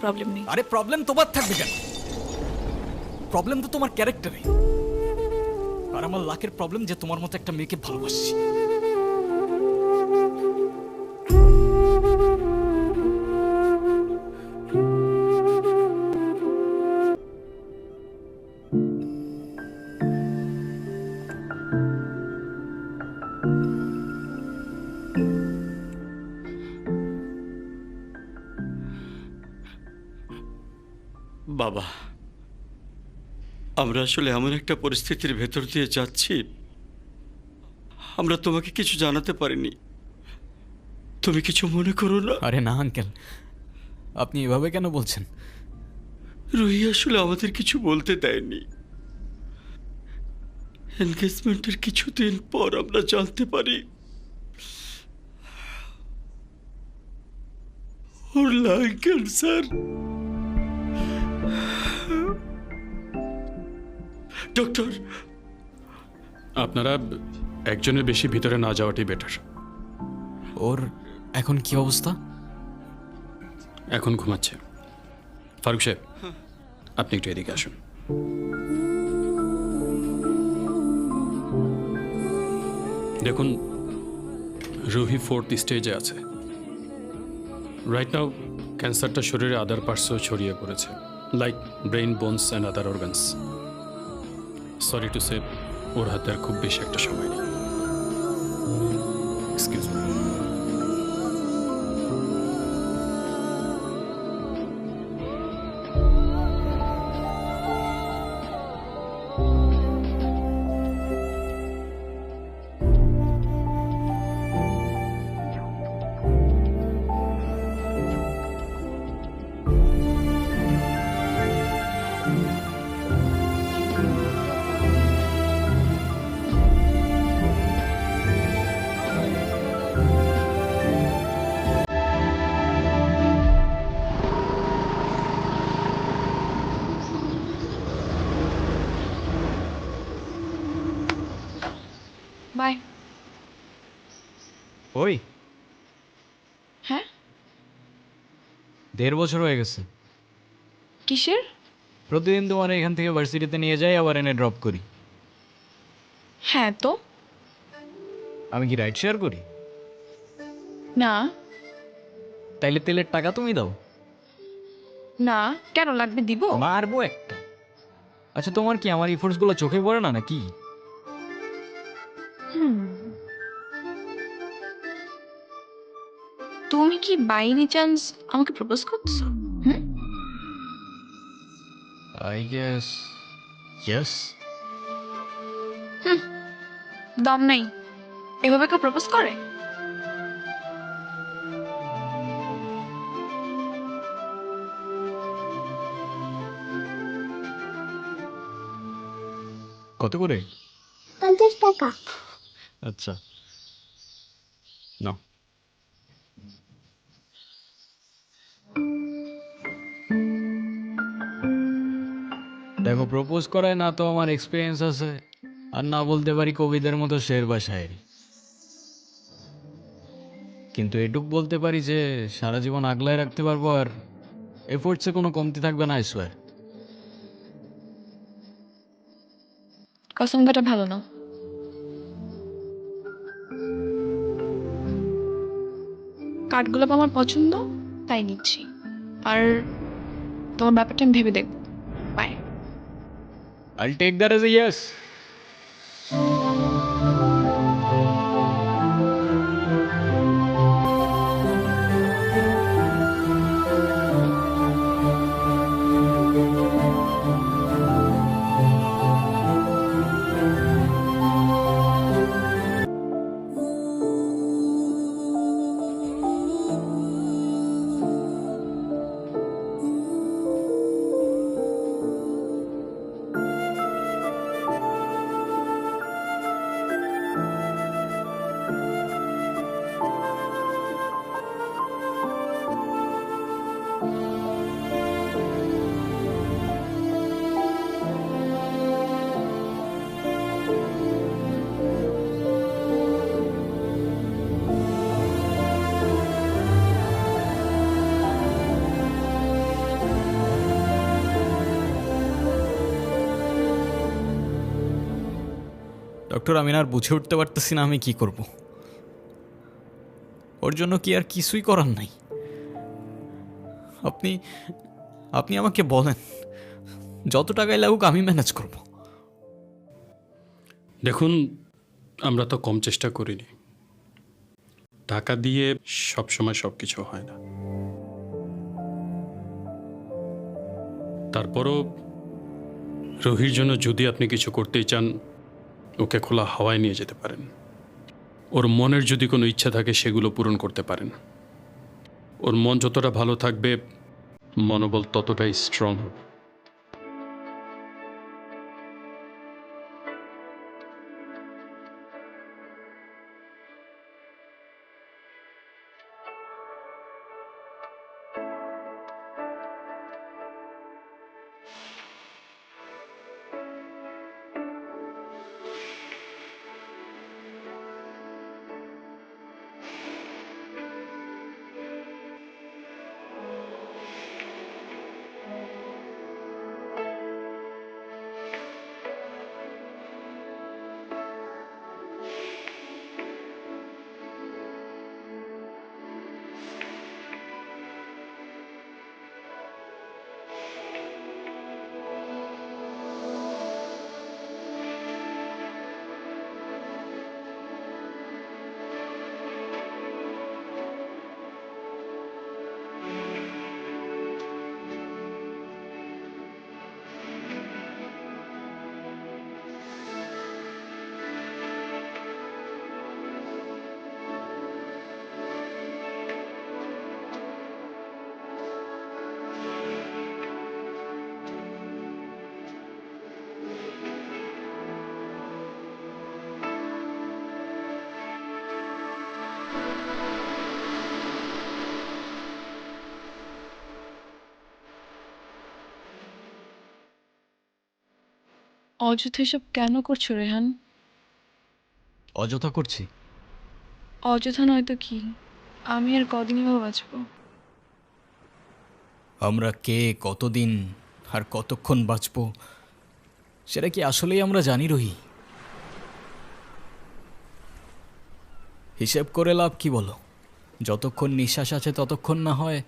Problem নেই। আরে problem তোমার থাকবে কেন? প্রবলেম তো তোমার ক্যারেক্টারে। আর আমার লাখের প্রবলেম যে তোমার মতো একটা মেয়েকে ভালোবাসি। বাবা, আমরা আসলে এমন একটা পরিস্থিতির ভেতর দিয়ে যাচ্ছি, আমরা তোমাকে কিছু জানাতে পারিনি। তুমি কিছু মনে করো না। আরে না আঙ্কেল, আপনি এভাবে কেন বলছেন? রুহি আসলে আমাদের কিছু বলতে দেয়নি। এনগেজমেন্টের কিছুদিন পর আমরা জানতে পারি ওর লাং ক্যান্সার। ডক্টর, আপনারা একজনের বেশি ভিতরে না যাওয়াটাই বেটার। ওর এখন কি অবস্থা? এখন ঘুমাচ্ছে। ফারুক সাহেব, আপনি একটু এদিকে আসুন। দেখুন, রুহি 4th স্টেজে আছে। রাইট নাও ক্যান্সারটা শরীরে আদার পার্টসও ছড়িয়ে পড়েছে, like brain, bones and other organs. Sorry to say, ওর হাতে আর খুব বেশি একটা সময় নেই। Excuse me. বাই। ওই হ্যাঁ, 1.5 বছর হয়ে গেছে। কিসের? প্রতিদিন তোমার এখান থেকে ভার্সিটিতে নিয়ে যাই, আবার এনে ড্রপ করি। হ্যাঁ তো। আমি কি রাইড শেয়ার করি? না তাইলে তেলের টাকা তুমি দাও। না, কেন লাগবে? দিব। মারবো একটা। আচ্ছা, তোমার কি আমার ইফোর্টসগুলো চোখে পড়ে না নাকি? তুমি কি বাই এনি চান্স আমাকে প্রপোজ করছো? হুম? I guess yes. দম নাই। এভাবে কেউ প্রপোজ করে? কত করে? 50 টাকা। আচ্ছা, নাও। দেখো, প্রপোজ করায় না তো আমার এক্সপিরিয়েন্স আছে, আর না বলতে পারি কবিদের মতো শের বা শায়েরি। কিন্তু এটুক বলতে পারি যে সারা জীবন আগলায় রাখতে পারবো, আর এফোর্টসে কোনো কমতি থাকবে না, আই সোয়ার। কসম কাটা ভালো না। কাঠগোলাপ আমার পছন্দ, তাই নিচ্ছি। আর তোমার ব্যাপারটা আমি ভেবে দেখবো। Bye. I'll take that as a yes. Doctor, আমি না আর বুঝে উঠতে পারতেছি না আমি কি করব। ওর জন্য কি আর কিছুই করার নাই? আপনি আপনি আমাকে বলেন, যত টাকাই লাগুক আমি ম্যানেজ করব। দেখুন, আমরা তো কম চেষ্টা করিনি। টাকা দিয়ে সবসময় সব কিছু হয় না। তারপরও রোহির জন্য যদি আপনি কিছু করতেই চান, ওকে খোলা হাওয়ায় নিয়ে যেতে পারেন। ওর মনের যদি কোনো ইচ্ছা থাকে সেগুলো পূরণ করতে পারেন। ওর মন যতটা ভালো থাকবে, মনোবল ততটাই স্ট্রং হবে। অযথা এসব কেন করছো রেহান? অযথা করছি? অযথা নয়তো কি? আমি আর কদিনই বা বাঁচবো? আমরা কে, কতদিন আর কতক্ষণ বাঁচবো সেটা কি আসলেই আমরা জানি রহি? হিসেব করে লাভ কি বলো? যতক্ষণ নিঃশ্বাস আছে ততক্ষণ না হয়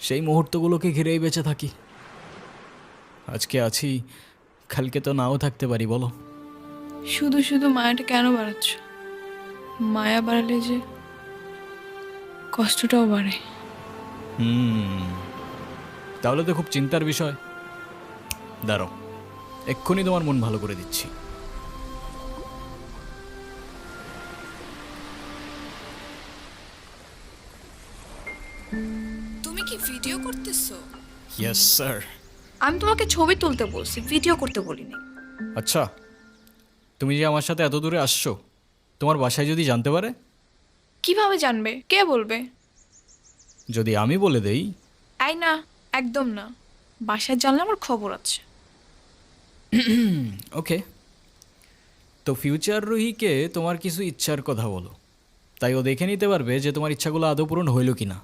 সেই মুহূর্তগুলোকে ঘিরেই বেঁচে থাকি। আজকে আছি, কালকে তো নাও থাকতে পারি, বলো? শুধু শুধু মায়াটা কেন বাড়াচ্ছ? মায়া বাড়ালে যে কষ্টটাও বাড়ে। তাহলে তো খুব চিন্তার বিষয়। দাঁড়াও, এক্ষুনি তোমার মন ভালো করে দিচ্ছি। তুমি কি ভিডিও করতেছো? Yes sir. আমি তোমাকে ছবি তুলতে বলছি, ভিডিও করতে বলিনি। আচ্ছা, তুমি যে আমার সাথে এত দূরে আসছো, তোমার বাসায় যদি জানতে পারে? কিভাবে জানবে? কে বলবে? যদি আমি বলে দেই? এই না, একদম না। বাসায় জানলে আমার খবর আছে। ওকে, তো ফিউচার রুহিকে তোমার কিছু ইচ্ছার কথা বলো, তাই ও দেখে নিতে পারবে যে তোমার ইচ্ছাগুলো আদৌ পূরণ হইল কি না।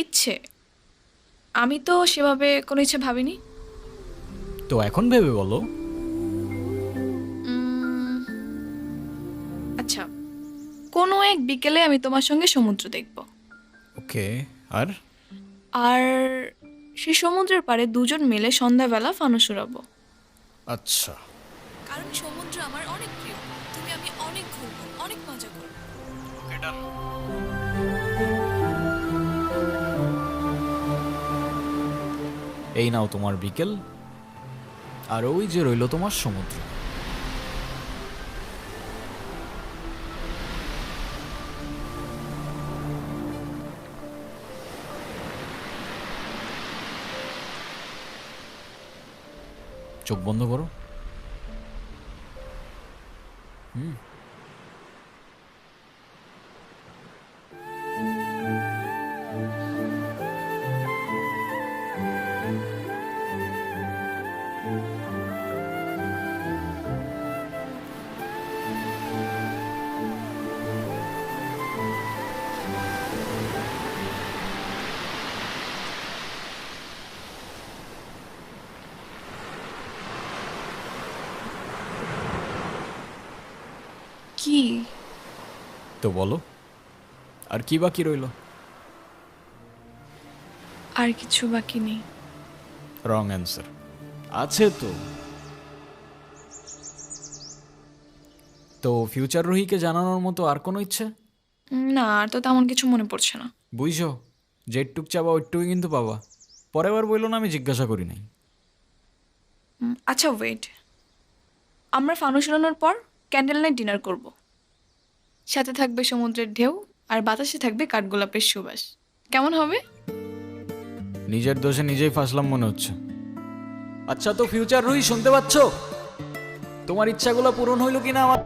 ইচ্ছে? আমি তো সেভাবে কোনো ইচ্ছে ভাবিনি। তো এখন ভেবে বলো। আচ্ছা, কোনো এক বিকেলে আমি তোমার সঙ্গে সমুদ্র দেখব। ওকে, আর? আর সেই সমুদ্রের পাড়ে দুজন মিলে সন্ধ্যাবেলা ফানুস উড়াবো। আচ্ছা, কারণ সমুদ্র আমার অনেক প্রিয়। তুমি আমি অনেক ঘুরবো, অনেক মজা করবো। এই নাও তোমার বিকেল, আর ওই যে রইল তোমার সমুদ্র। চোখ বন্ধ করো। কি? তো বলো, আর কি বাকি রইলো? আর কিছু বাকি নেই। Wrong answer. আছে তো। তো ফিউচার রুহিকে জানানোর মতো আর কোনো ইচ্ছে? না, আর তো তেমন কিছু মনে পড়ছে না। বুঝছো, যেটুক চাবা ওইটুকুই কিন্তু পাবা। পরের বার বললো না আমি জিজ্ঞাসা করি নাই। আচ্ছা ওয়েট, আমরা ফানুস উড়ানোর পর ক্যান্ডেল নাইট ডিনার করব। সাথে থাকবে সমুদ্রের ঢেউ আর বাতাসে থাকবে কাঠগোলাপের সুবাস। কেমন হবে? নিজের দোষে নিজেই ফাঁসলাম মনে হচ্ছে। আচ্ছা তো ফিউচার রুহি, শুনতে পাচ্ছ? তোমার ইচ্ছাগুলো পূরণ হইল কিনা আমার।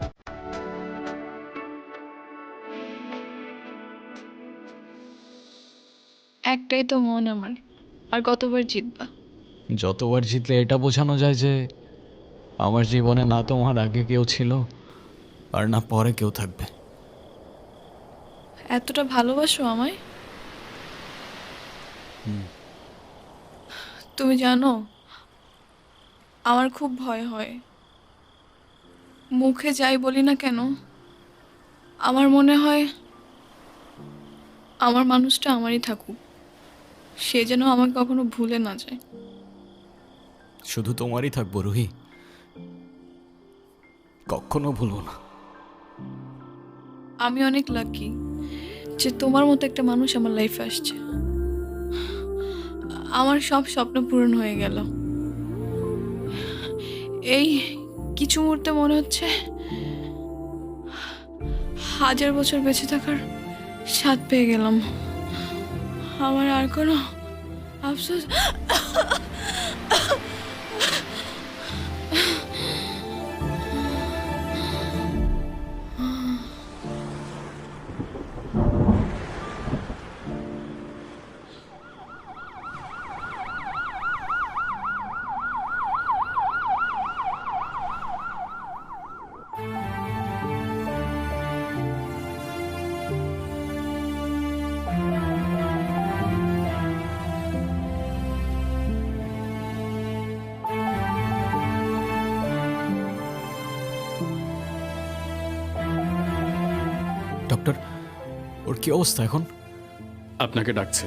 একটাই তো মন আমার, আর কতবার জিতবা? যতবার জিতলে এটা বোঝানো যায় যে আমার জীবনে না তোমার আগে কেউ ছিল আর না পরে কেউ থাকবে। এতটা ভালোবাসো আমায়? তুমি জানো, আমার খুব ভয় হয়। মুখে যাই বলি না কেন, আমার মনে হয় আমার মানুষটা আমারই থাকুক, সে যেন আমাকে কখনো ভুলে না যায়। শুধু তোমারই থাকবো রুহি, কখনো ভুলবো না। আমি অনেক লাকি যে তোমার মতো একটা মানুষ আমার লাইফে আসছে। আমার সব স্বপ্ন পূরণ হয়ে গেল। এই কিছু মুহূর্তে মনে হচ্ছে 1000 বছর বেঁচে থাকার স্বাদ পেয়ে গেলাম। আমার আর কোনো আফসোস। ডক্টর, ওর কি অবস্থা এখন? আপনাকে ডাকছে।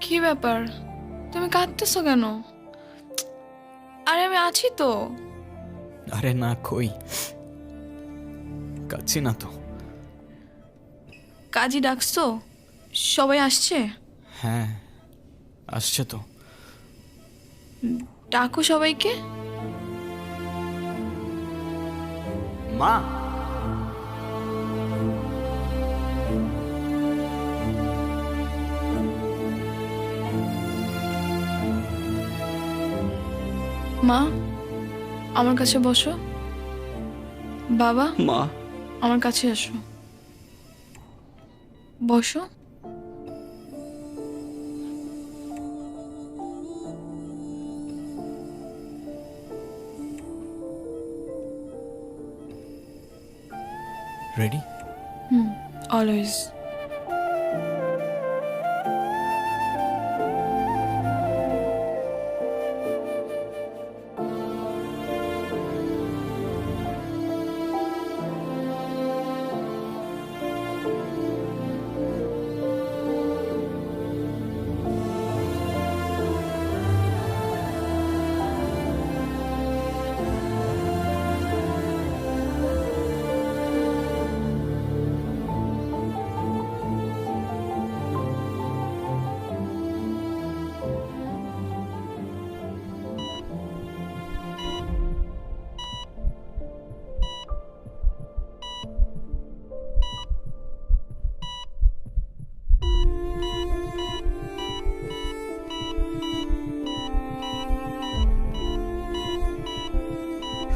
কি ব্যাপার, তুমি কাঁদতেছো কেন? আরে আমি আছি তো। আরে না, কই কাচ্ছি না তো। কাজী ডাকছো? সবাই আসছে? হ্যাঁ, আসছে তো। ডাকো সবাইকে। মা, মা, আমার কাছে বসো। বাবা, মা, আমার কাছে আসো। বসো। রেডি? অলওয়েজ।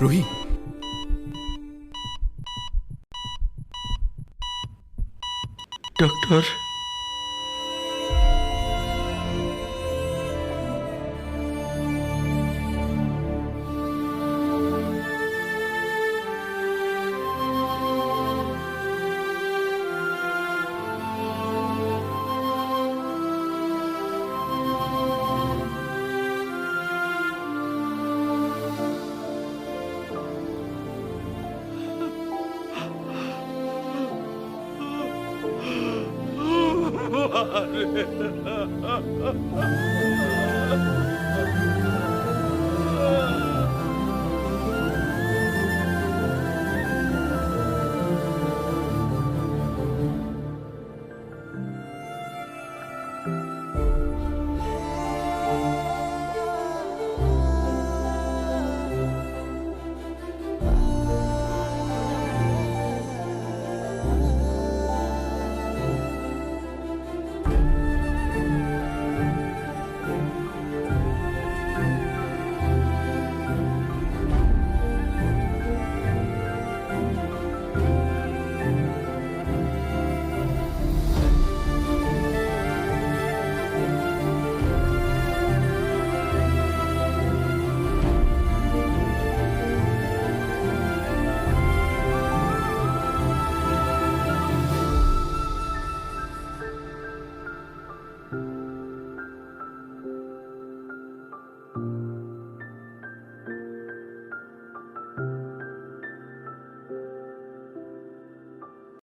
রুহি, ডক্টর। তোমার